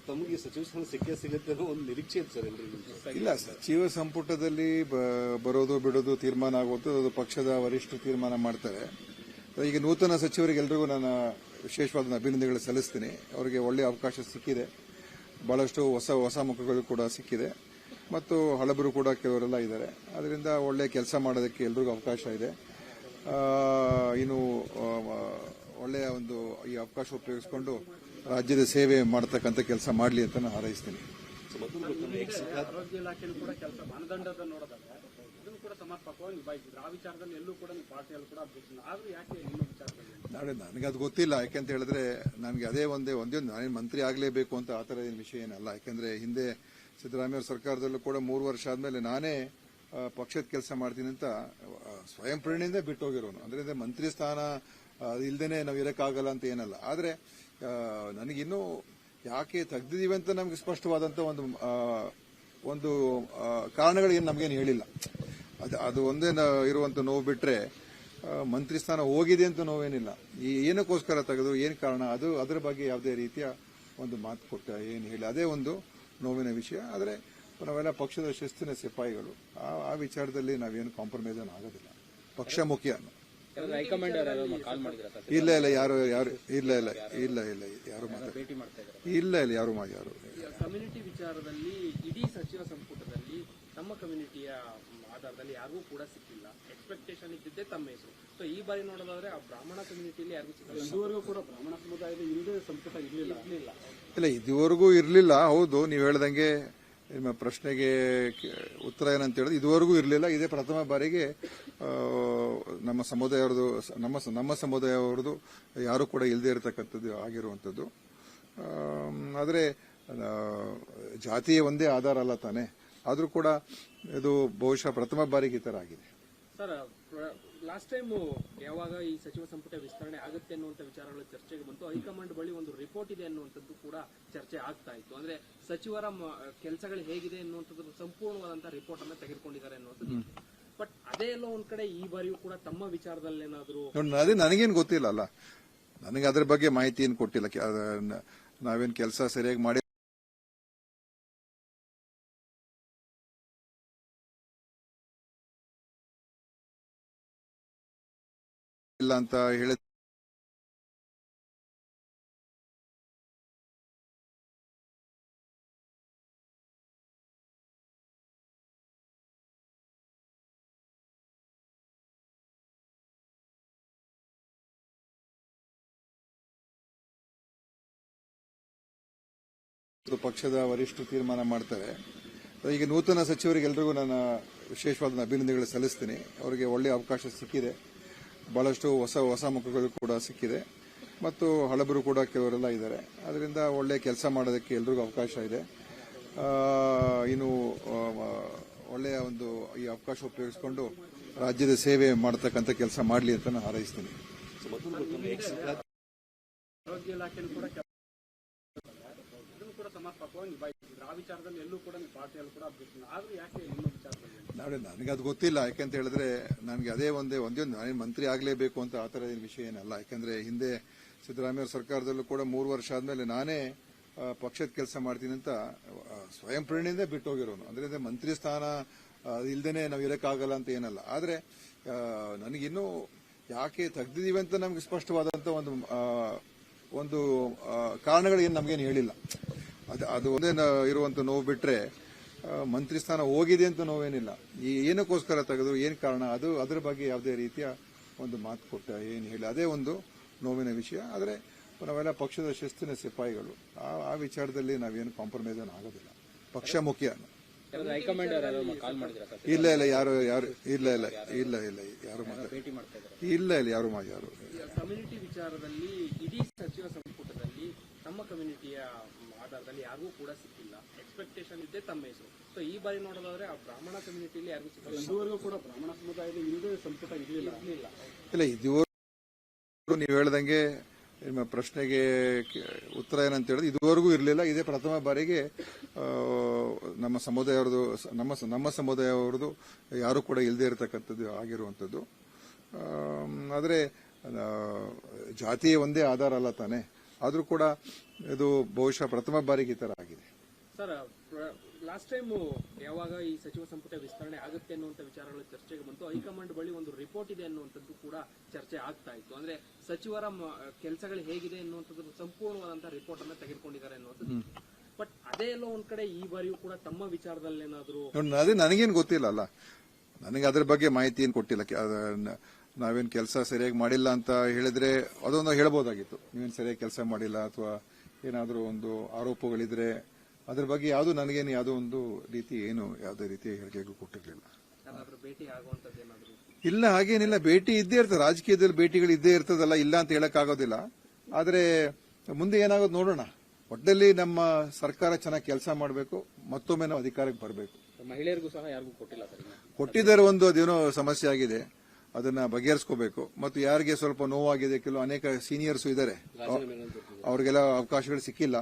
ತಮಗೆ ಸಚಿವ ಸ್ಥಾನ ಸಿಗುತ್ತೆ ಅನ್ನೋ ಒಂದು ನಿರೀಕ್ಷೆ ಇದೆ ಸರ್ ಎಲ್ರಿಗೂ. ಇಲ್ಲ, ಸಚಿವ ಸಂಪುಟದಲ್ಲಿ ಬರೋದು ಬಿಡೋದು ತೀರ್ಮಾನ ಆಗೋದು ಅದು ಪಕ್ಷದ ವರಿಷ್ಠರು ತೀರ್ಮಾನ ಮಾಡ್ತಾರೆ. ಈಗ ನೂತನ ಸಚಿವರಿಗೆ ಎಲ್ರಿಗೂ ನಾನು ವಿಶೇಷವಾದ ಅಭಿನಂದನೆಗಳು ಸಲ್ಲಿಸ್ತೀನಿ. ಅವರಿಗೆ ಒಳ್ಳೆಯ ಅವಕಾಶ ಸಿಕ್ಕಿದೆ. ಬಹಳಷ್ಟು ಹೊಸ ಮುಖಗಳು ಕೂಡ ಸಿಕ್ಕಿದೆ ಮತ್ತು ಹಳಬರು ಕೂಡ ಕೆಲವರೆಲ್ಲ ಇದ್ದಾರೆ. ಅದರಿಂದ ಒಳ್ಳೆ ಕೆಲಸ ಮಾಡೋದಕ್ಕೆ ಎಲ್ರಿಗೂ ಅವಕಾಶ ಇದೆ. ಇನ್ನು ಒಳ್ಳೆಯ ಒಂದು ಈ ಅವಕಾಶ ಉಪಯೋಗಿಸಿಕೊಂಡು ರಾಜ್ಯದ ಸೇವೆ ಮಾಡತಕ್ಕಂಥ ಕೆಲಸ ಮಾಡಲಿ ಅಂತ ನಾನು ಹಾರೈಸ್ತೀನಿ. ಆರೋಗ್ಯ ಇಲಾಖೆಯಲ್ಲೂ ಕೂಡ ಕೆಲಸ ಮಾನದಂಡದ ನೋಡೋದಾದ್ರೆ ಇದನ್ನು ಕೂಡ ಸಮರ್ಪಕವಾಗಿ ನಿಭಾಯಿಸಿದ್ರು. ಆ ವಿಚಾರದಲ್ಲಿ ಎಲ್ಲೂ ಕೂಡ ನೀವು ಪಾರ್ಟಿಯಲ್ಲೂ ಕೂಡ ಅಬ್ಜೆಕ್ಷನ್ ಆದ್ರೂ ಯಾಕೆ ನಿಮ್ಮ ವಿಚಾರದಲ್ಲಿ ನನಗೆ ಅದು ಗೊತ್ತಿಲ್ಲ. ಯಾಕೆಂತ ಹೇಳಿದ್ರೆ ನನಗೆ ಅದೇ ಒಂದೇ ನಾನೇನು ಮಂತ್ರಿ ಆಗಲೇಬೇಕು ಅಂತ ಆ ಥರ ಏನು ವಿಷಯ ಏನಲ್ಲ. ಯಾಕೆಂದ್ರೆ ಹಿಂದೆ ಸಿದ್ದರಾಮಯ್ಯ ಸರ್ಕಾರದಲ್ಲೂ ಕೂಡ 3 ವರ್ಷ ಆದ್ಮೇಲೆ ನಾನೇ ಪಕ್ಷದ ಕೆಲಸ ಮಾಡ್ತೀನಿ ಅಂತ ಸ್ವಯಂ ಪ್ರೇರಣೆಯಿಂದ ಬಿಟ್ಟೋಗಿರೋನು. ಅದರಿಂದ ಮಂತ್ರಿ ಸ್ಥಾನ ಇಲ್ದೇನೆ ನಾವು ಇರಕ್ಕಾಗಲ್ಲ ಅಂತ ಏನಲ್ಲ. ಆದ್ರೆ ನನಗಿನ್ನೂ ಯಾಕೆ ತೆಗ್ದಿದೀವಿ ಅಂತ ನಮ್ಗೆ ಸ್ಪಷ್ಟವಾದಂತ ಒಂದು ಕಾರಣಗಳು ಏನು ನಮಗೇನು ಹೇಳಿಲ್ಲ. ಅದು ಒಂದೇ ಇರುವಂತ ನೋವು ಬಿಟ್ರೆ ಮಂತ್ರಿ ಸ್ಥಾನ ಹೋಗಿದೆ ಅಂತ ನೋವೇನಿಲ್ಲ. ಏನಕ್ಕೋಸ್ಕರ ತೆಗೆದು ಏನು ಕಾರಣ ಅದರ ಬಗ್ಗೆ ಯಾವುದೇ ರೀತಿಯ ಒಂದು ಮಾತು ಕೊಟ್ಟ ಏನು ಹೇಳಿ ಅದೇ ಒಂದು ನೋವಿನ ವಿಷಯ. ಆದರೆ ನಾವೆಲ್ಲ ಪಕ್ಷದ ಶಿಸ್ತಿನ ಸಿಪಾಯಿಗಳು. ಆ ವಿಚಾರದಲ್ಲಿ ನಾವೇನು ಕಾಂಪ್ರಮೈಸ್ ಆಗೋದಿಲ್ಲ. ಪಕ್ಷ ಮುಖ್ಯ. ಇಲ್ಲ ಯಾರು ಯಾರು ಕಮ್ಯುನಿಟಿ ವಿಚಾರದಲ್ಲಿ ಇಡೀ ಸಚಿವ ಸಂಪುಟದಲ್ಲಿ ತಮ್ಮ ಕಮ್ಯುನಿಟಿಯ ಆಧಾರದಲ್ಲಿ ಯಾರಿಗೂ ಕೂಡ ಸಿಕ್ಕಿಲ್ಲ. ಎಕ್ಸ್ಪೆಕ್ಟೇಷನ್ ಇದ್ದಿದ್ದೇ ತಮ್ಮ ಹೆಸರು. ಸೊ ಈ ಬಾರಿ ನೋಡೋದಾದ್ರೆ ಆ ಬ್ರಾಹ್ಮಣ ಕಮ್ಯುನಿಟಿಯಲ್ಲಿ ಯಾರಿಗೂ ಸಿಕ್ಕಿಲ್ಲ. ಇದುವರೆಗೂ ಕೂಡ ಬ್ರಾಹ್ಮಣ ಸಮುದಾಯದ ಹಿಂದೆ ಸಂಪುಟ ಇರಲಿಲ್ಲ. ಇಲ್ಲ, ಇದುವರೆಗೂ ಇರಲಿಲ್ಲ. ಹೌದು, ನೀವು ಹೇಳ್ದಂಗೆ ನಿಮ್ಮ ಪ್ರಶ್ನೆಗೆ ಉತ್ತರ ಏನಂತ ಹೇಳಿದ್ರೆ ಇದುವರೆಗೂ ಇರಲಿಲ್ಲ. ಇದೇ ಪ್ರಥಮ ಬಾರಿಗೆ ನಮ್ಮ ಸಮುದಾಯವ್ರದ್ದು ಯಾರು ಕೂಡ ಇಲ್ಲದೆ ಇರತಕ್ಕಂಥದ್ದು ಆಗಿರುವಂಥದ್ದು. ಆದರೆ ಜಾತಿಯ ಒಂದೇ ಆಧಾರ ಅಲ್ಲ ತಾನೆ. ಆದರೂ ಕೂಡ ಇದು ಬಹುಶಃ ಪ್ರಥಮ ಬಾರಿಗೆ ಈ ಥರ ಆಗಿದೆ. ಸರ್, ಲಾಸ್ಟ್ ಟೈಮ್ ಯಾವಾಗ ಈ ಸಚಿವ ಸಂಪುಟ ವಿಸ್ತರಣೆ ಆಗುತ್ತೆ ಅನ್ನುವಂಥ ವಿಚಾರಗಳು ಚರ್ಚೆಗೆ ಬಂತು. ಹೈಕಮಾಂಡ್ ಬಳಿ ಒಂದು ರಿಪೋರ್ಟ್ ಇದೆ ಅನ್ನುವಂಥದ್ದು ಕೂಡ ಚರ್ಚೆ ಆಗ್ತಾ ಇತ್ತು. ಅಂದ್ರೆ ಸಚಿವರ ಕೆಲಸಗಳು ಹೇಗಿದೆ ಅನ್ನುವಂಥದ್ದು ಸಂಪೂರ್ಣವಾದಂತಹ ರಿಪೋರ್ಟ್ ಅನ್ನ ತೆಗೆದುಕೊಂಡಿದ್ದಾರೆ ಅನ್ನುವಂಥದ್ದು. ಬಟ್ ಅದೇ ಎಲ್ಲ ಒಂದ್ ಕಡೆ ಈ ಬಾರಿಯೂ ಕೂಡ ತಮ್ಮ ವಿಚಾರದಲ್ಲಿ ಏನಾದ್ರು ಅದೇ ನನಗೇನು ಗೊತ್ತಿಲ್ಲ ಅಲ್ಲ. ನನಗೆ ಅದ್ರ ಬಗ್ಗೆ ಮಾಹಿತಿ ಏನು ಕೊಟ್ಟಿಲ್ಲ. ನಾವೇನು ಕೆಲಸ ಸರಿಯಾಗಿ ಮಾಡಿ ಇಲ್ಲ ಅಂತ ಹೇಳಿ ಪಕ್ಷದ ವರಿಷ್ಠರು ತೀರ್ಮಾನ ಮಾಡ್ತಾರೆ. ಈಗ ನೂತನ ಸಚಿವರಿಗೆ ಎಲ್ರಿಗೂ ನಾನು ವಿಶೇಷವಾದ ಅಭಿನಂದನೆಗಳು ಸಲ್ಲಿಸ್ತೀನಿ. ಅವರಿಗೆ ಒಳ್ಳೆಯ ಅವಕಾಶ ಸಿಕ್ಕಿದೆ. ಬಹಳಷ್ಟು ಹೊಸ ಮುಖಗಳು ಕೂಡ ಸಿಕ್ಕಿದೆ ಮತ್ತು ಹಳಬರು ಕೂಡ ಕೆಲವರೆಲ್ಲ ಇದ್ದಾರೆ. ಅದರಿಂದ ಒಳ್ಳೆ ಕೆಲಸ ಮಾಡೋದಕ್ಕೆ ಎಲ್ರಿಗೂ ಅವಕಾಶ ಇದೆ. ಇನ್ನು ಒಳ್ಳೆಯ ಒಂದು ಈ ಅವಕಾಶ ಉಪಯೋಗಿಸಿಕೊಂಡು ರಾಜ್ಯದ ಸೇವೆ ಮಾಡತಕ್ಕಂಥ ಕೆಲಸ ಮಾಡಲಿ ಅಂತ ನಾನು ಹಾರೈಸ್ತೀನಿ. ಆರೋಗ್ಯ ಇಲಾಖೆಯಲ್ಲೂ ಕೂಡ ಕೂಡ ಸಮರ್ಪಕವಾಗಿ ನಿಭಾಯಿಸಿದ್ರು. ಆ ವಿಚಾರದಲ್ಲಿ ಎಲ್ಲೂ ಕೂಡ ನೀವು ಪಾರ್ಟಿಯಲ್ಲೂ ಕೂಡ ಅಬ್ಜೆಕ್ಷನ್ ಆದ್ರೂ ಯಾಕೆ ನಿಮ್ಮ ವಿಚಾರದಲ್ಲಿ ನನಗೆ ಅದು ಗೊತ್ತಿಲ್ಲ. ಯಾಕೆಂತ ಹೇಳಿದ್ರೆ ನನಗೆ ಅದೇ ಒಂದೇ ನಾನೇನು ಮಂತ್ರಿ ಆಗಲೇಬೇಕು ಅಂತ ಆ ಥರ ಏನು ವಿಷಯ ಏನಲ್ಲ. ಯಾಕೆಂದ್ರೆ ಹಿಂದೆ ಸಿದ್ದರಾಮಯ್ಯ ಸರ್ಕಾರದಲ್ಲೂ ಕೂಡ 3 ವರ್ಷ ಆದ್ಮೇಲೆ ನಾನೇ ಪಕ್ಷದ ಕೆಲಸ ಮಾಡ್ತೀನಿ ಅಂತ ಸ್ವಯಂ ಪ್ರೇರಣೆಯಿಂದ ಬಿಟ್ಟೋಗಿರೋನು. ಅದರಿಂದ ಮಂತ್ರಿ ಸ್ಥಾನ ಇಲ್ದೇನೆ ನಾವು ಇರಕ್ಕಾಗಲ್ಲ ಅಂತ ಏನಲ್ಲ. ಆದ್ರೆ ನನಗಿನ್ನೂ ಯಾಕೆ ತೆಗ್ದಿದೀವಿ ಅಂತ ನಮ್ಗೆ ಸ್ಪಷ್ಟವಾದಂತ ಒಂದು ಕಾರಣಗಳು ಏನು ನಮಗೇನು ಹೇಳಿಲ್ಲ. ಅದು ಒಂದೇ ಇರುವಂತ ನೋವು ಬಿಟ್ರೆ ಮಂತ್ರಿ ಸ್ಥಾನ ಹೋಗಿದೆ ಅಂತ ನೋವೇನಿಲ್ಲ. ಏನಕ್ಕೋಸ್ಕರ ತೆಗೆದು ಏನು ಕಾರಣ ಅದರ ಬಗ್ಗೆ ಯಾವುದೇ ರೀತಿಯ ಒಂದು ಮಾತು ಕೊಟ್ಟ ಏನು ಹೇಳಿ ಅದೇ ಒಂದು ನೋವಿನ ವಿಷಯ. ಆದರೆ ನಾವೆಲ್ಲ ಪಕ್ಷದ ಶಿಸ್ತಿನ ಸಿಪಾಯಿಗಳು. ಆ ವಿಚಾರದಲ್ಲಿ ನಾವೇನು ಕಾಂಪ್ರಮೈಸ್ ಆಗೋದಿಲ್ಲ. ಪಕ್ಷ ಮುಖ್ಯ. ಇಲ್ಲ ಯಾರು ಕಮ್ಯುನಿಟಿ ವಿಚಾರದಲ್ಲಿ ಇಡೀ ಸಚಿವ ಸಂಪುಟದಲ್ಲಿ ತಮ್ಮ ಕಮ್ಯುನಿಟಿಯ ಆಧಾರದಲ್ಲಿ ಯಾರಿಗೂ ಕೂಡ ಸಿಕ್ಕಿಲ್ಲ. ಎಕ್ಸ್ಪೆಕ್ಟೇಷನ್ ಇದ್ದೇ ತಮ್ಮ ಹೆಸರು. ಸೊ ಈ ಬಾರಿ ನೋಡೋದಾದ್ರೆ ಆ ಬ್ರಾಹ್ಮಣ ಕಮ್ಯುನಿಟಿಯಲ್ಲಿ ಯಾರಿಗೂ ಸಿಕ್ಕಿಲ್ಲ. ಇದುವರೆಗೂ ಕೂಡ ಬ್ರಾಹ್ಮಣ ಸಮುದಾಯದ ಹಿಂದೆ ಸಂಪುಟ ಇರಲಿಲ್ಲ. ಇಲ್ಲ, ಇದುವರೆಗೂ ನೀವು ಹೇಳ್ದಂಗೆ ನಿಮ್ಮ ಪ್ರಶ್ನೆಗೆ ಉತ್ತರ ಏನಂತ ಹೇಳಿದ್ರೆ ಇದುವರೆಗೂ ಇರಲಿಲ್ಲ. ಇದೇ ಪ್ರಥಮ ಬಾರಿಗೆ ನಮ್ಮ ಸಮುದಾಯವ್ರದ್ದು ಯಾರು ಕೂಡ ಇಲ್ಲದೆ ಇರತಕ್ಕಂಥದ್ದು ಆಗಿರುವಂಥದ್ದು. ಆದರೆ ಜಾತಿಯ ಒಂದೇ ಆಧಾರ ಅಲ್ಲ ತಾನೆ. ಆದರೂ ಕೂಡ ಇದು ಬಹುಶಃ ಪ್ರಥಮ ಬಾರಿಗೆ ಈ ಥರ ಆಗಿದೆ. ಸರ್, ಲಾಸ್ಟ್ ಟೈಮ್ ಯಾವಾಗ ಈ ಸಚಿವ ಸಂಪುಟ ವಿಸ್ತರಣೆ ಆಗುತ್ತೆ ಅನ್ನುವಂಥ ವಿಚಾರಗಳು ಚರ್ಚೆಗೆ ಬಂತು, ಹೈಕಮಾಂಡ್ ಬಳಿ ಒಂದು ರಿಪೋರ್ಟ್ ಇದೆ ಅನ್ನುವಂಥದ್ದು ಕೂಡ ಚರ್ಚೆ ಆಗ್ತಾ ಇತ್ತು. ಅಂದ್ರೆ ಸಚಿವರ ಕೆಲಸಗಳು ಹೇಗಿದೆ ಅನ್ನುವಂಥದ್ದು ಸಂಪೂರ್ಣವಾದಂತಹ ರಿಪೋರ್ಟ್ ಅನ್ನ ತೆಗೆದುಕೊಂಡಿದ್ದಾರೆ ಅನ್ನುವಂಥದ್ದು. ಬಟ್ ಅದೇ ಎಲ್ಲೋ ಒಂದ್ ಕಡೆ ಈ ಬಾರಿಯೂ ಕೂಡ ತಮ್ಮ ವಿಚಾರದಲ್ಲಿ ಏನಾದ್ರು ಅದೇ ನನಗೇನು ಗೊತ್ತಿಲ್ಲ ಅಲ್ಲ, ನನಗೆ ಅದ್ರ ಬಗ್ಗೆ ಮಾಹಿತಿ ಏನು ಕೊಟ್ಟಿಲ್ಲ. ನಾವೇನು ಕೆಲಸ ಸರಿಯಾಗಿ ಮಾಡಿಲ್ಲ ಅಂತ ಹೇಳಿದ್ರೆ ಅದೊಂದು ಹೇಳ್ಬೋದಾಗಿತ್ತು. ನೀವೇನು ಸರಿಯಾಗಿ ಕೆಲಸ ಮಾಡಿಲ್ಲ ಅಥವಾ ಏನಾದರೂ ಒಂದು ಆರೋಪಗಳಿದ್ರೆ ಅದ್ರ ಬಗ್ಗೆ ಯಾವುದು ನನಗೇನು ಯಾವುದೋ ಒಂದು ರೀತಿ ಯಾವುದೇ ರೀತಿ ಹೇಳಿಕೆಗಳು ಕೊಟ್ಟಿರಲಿಲ್ಲ. ಭೇಟಿ ಆಗುವಂತದ್ದು ಏನಾದ್ರು ಇಲ್ಲ, ಹಾಗೇನಿಲ್ಲ. ಭೇಟಿ ಇದ್ದೇ ಇರ್ತದೆ, ರಾಜಕೀಯದಲ್ಲಿ ಭೇಟಿಗಳು ಇದ್ದೇ ಇರ್ತದಲ್ಲ, ಇಲ್ಲ ಅಂತ ಹೇಳಕ್ಕಾಗೋದಿಲ್ಲ. ಆದ್ರೆ ಮುಂದೆ ಏನಾಗೋದು ನೋಡೋಣ. ಒಟ್ಟಲ್ಲಿ ನಮ್ಮ ಸರ್ಕಾರ ಚೆನ್ನಾಗಿ ಕೆಲಸ ಮಾಡಬೇಕು, ಮತ್ತೊಮ್ಮೆ ನಾವು ಅಧಿಕಾರಕ್ಕೆ ಬರಬೇಕು. ಮಹಿಳೆಯರಿಗೂ ಸಹ ಯಾರಿಗೂ ಕೊಟ್ಟಿಲ್ಲ ಸರ್. ಕೊಟ್ಟಿದ್ದಾರೆ, ಅದೇನೋ ಸಮಸ್ಯೆ ಆಗಿದೆ, ಅದನ್ನ ಬಗೆಹರಿಸ್ಕೋಬೇಕು. ಮತ್ತು ಯಾರಿಗೆ ಸ್ವಲ್ಪ ನೋವಾಗಿದೆ, ಕೆಲವು ಅನೇಕ ಸೀನಿಯರ್ಸ್ ಇದ್ದಾರೆ, ಅವ್ರಿಗೆಲ್ಲ ಅವಕಾಶಗಳು ಸಿಕ್ಕಿಲ್ಲ.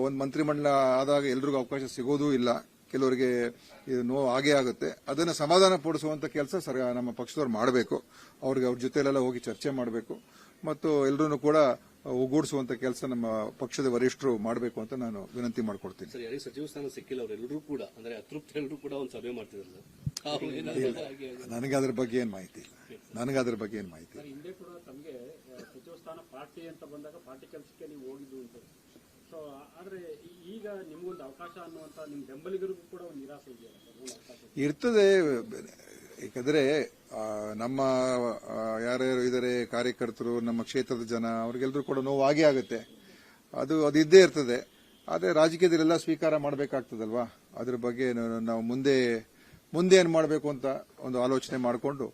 ಒಂದು ಮಂತ್ರಿಮಂಡಲ ಆದಾಗ ಎಲ್ರಿಗೂ ಅವಕಾಶ ಸಿಗೋದೂ ಇಲ್ಲ, ಕೆಲವರಿಗೆ ಇದು ನೋವು ಆಗೇ ಆಗುತ್ತೆ. ಅದನ್ನು ಸಮಾಧಾನ ಪಡಿಸುವಂತ ಕೆಲಸ ನಮ್ಮ ಪಕ್ಷದವ್ರು ಮಾಡಬೇಕು. ಅವ್ರ ಜೊತೆಲೆಲ್ಲ ಹೋಗಿ ಚರ್ಚೆ ಮಾಡಬೇಕು ಮತ್ತು ಎಲ್ಲರೂ ಕೂಡ ಒಗ್ಗೂಡಿಸುವಂತ ಕೆಲಸ ನಮ್ಮ ಪಕ್ಷದ ವರಿಷ್ಠರು ಮಾಡಬೇಕು ಅಂತ ನಾನು ವಿನಂತಿ ಮಾಡ್ಕೊಡ್ತೀನಿ. ಸರ್, ಯಾರಿಗೆ ಸಚಿವ ಸ್ಥಾನ ಸಿಕ್ಕಿಲ್ಲ ಅವರೆಲ್ಲರೂ ಕೂಡ ಅಂದ್ರೆ ಅತೃಪ್ತ ಎಲ್ಲರೂ ಕೂಡ ಒಂದು ಸಭೆ ಮಾಡ್ತಿದ್ರು. ನನಗೆ ಅದ್ರ ಬಗ್ಗೆ ಏನು ಮಾಹಿತಿ ಇಲ್ಲ. ಹಿಂದೆ ಕೂಡ ತಮಗೆ ಸಚಿವ ಸ್ಥಾನ ಪಾರ್ಟಿ ಅಂತ ಬಂದಾಗ ಪಾರ್ಟಿ ಕೆಲಸಕ್ಕೆ ನೀವು ಹೋಗಿದ್ದು ಅಂತ. ಸೊ ಆದ್ರೆ ಈಗ ನಿಮ್ಗೊಂದು ಅವಕಾಶ ಅನ್ನುವಂತ ನಿಮ್ ಬೆಂಬಲಿಗರಿಗೂ ಕೂಡ ಒಂದು ನಿರಾಸೆ ಇದೆಯಲ್ಲ? ಇರ್ತದೆ. ಯಾಕಂದ್ರೆ ನಮ್ಮ ಯಾರ್ಯಾರು ಇದ್ದಾರೆ ಕಾರ್ಯಕರ್ತರು, ನಮ್ಮ ಕ್ಷೇತ್ರದ ಜನ, ಅವ್ರಿಗೆಲ್ಲರೂ ಕೂಡ ನೋವು ಆಗೇ ಆಗುತ್ತೆ. ಅದು ಇದ್ದೇ ಇರ್ತದೆ. ಆದ್ರೆ ರಾಜಕೀಯದಲ್ಲೆಲ್ಲ ಸ್ವೀಕಾರ ಮಾಡಬೇಕಾಗ್ತದಲ್ವಾ. ಅದ್ರ ಬಗ್ಗೆ ನಾವು ಮುಂದೆ ಏನ್ ಮಾಡಬೇಕು ಅಂತ ಒಂದು ಆಲೋಚನೆ ಮಾಡಿಕೊಂಡು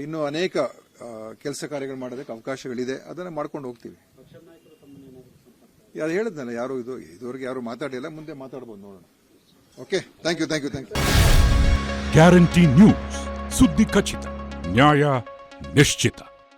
ಇನ್ನೂ ಅನೇಕ ಕೆಲಸ ಕಾರ್ಯಗಳು ಮಾಡೋದಕ್ಕೆ ಅವಕಾಶಗಳಿದೆ, ಅದನ್ನ ಮಾಡ್ಕೊಂಡು ಹೋಗ್ತೀವಿ. ಯಾರು ಹೇಳಿದ್ನಲ್ಲ, ಇದುವರೆಗೆ ಯಾರು ಮಾತಾಡಿಲ್ಲ, ಮುಂದೆ ಮಾತಾಡ್ಬೋದು, ನೋಡೋಣ. Okay, thank you. Guarantee news, ಸುದ್ದಿ ಖಚಿತ, ನ್ಯಾಯ ನಿಶ್ಚಿತ.